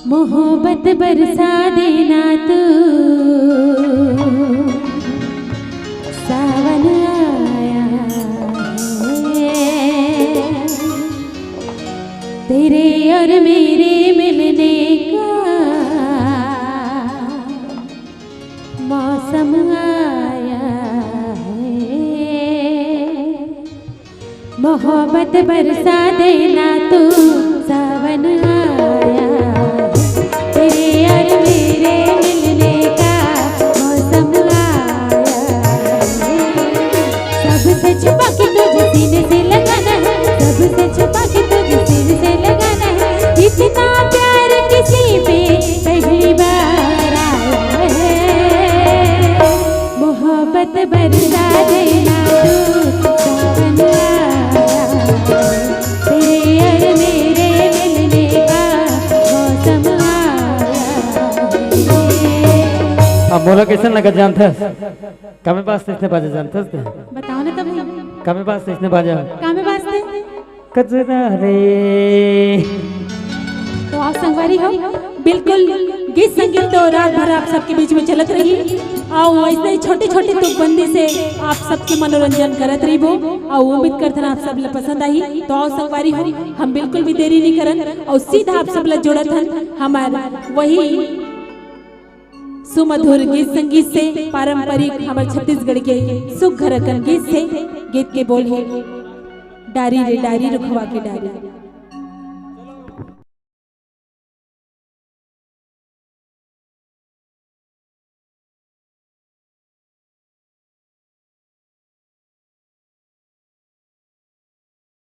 मोहब्बत बरसा देना तू, सावन आया है तेरे और मेरे मिलने का मौसम आया है। मोहब्बत बरसा देना तू, सावन आया तेरे और मेरे मिलने का मौसम आया है। सबसे छुपा के तुझे सीने से लगाना है, सबसे छुपा के तुझे सीने से लगाना है। इतना प्यार किसी पे पहली बार आया है। मोहब्बत बरसा देना तू, सावन आया तेरे और मेरे मिलने का मौसम आया। अब बोलो कैसे लगा जानता कमे पास इसने बाजा जानता बताओ ना तब कमे पास इसने बाजा कामे वास्ते कजरा रे। तो आप संगवारी हो बिल्कुल गीत संगीत तो रात भर आप सबके बीच में चलत रही। आओ ऐसे छोटे छोटे तुकबंदी से आप सबके मनोरंजन करत रही वो। और उम्मीद करते आप सब ला पसंद आई। तो आओ संगवारी हो, हम बिल्कुल भी देरी नहीं करन और सीधा आप सब ला जोड़त हन हमार वही सुमधुर गीत संगीत से, पारंपरिक हमारे छत्तीसगढ़ के सुघर गीत से। गीत के बोल है डारी रे डारी रुखवा के डारी।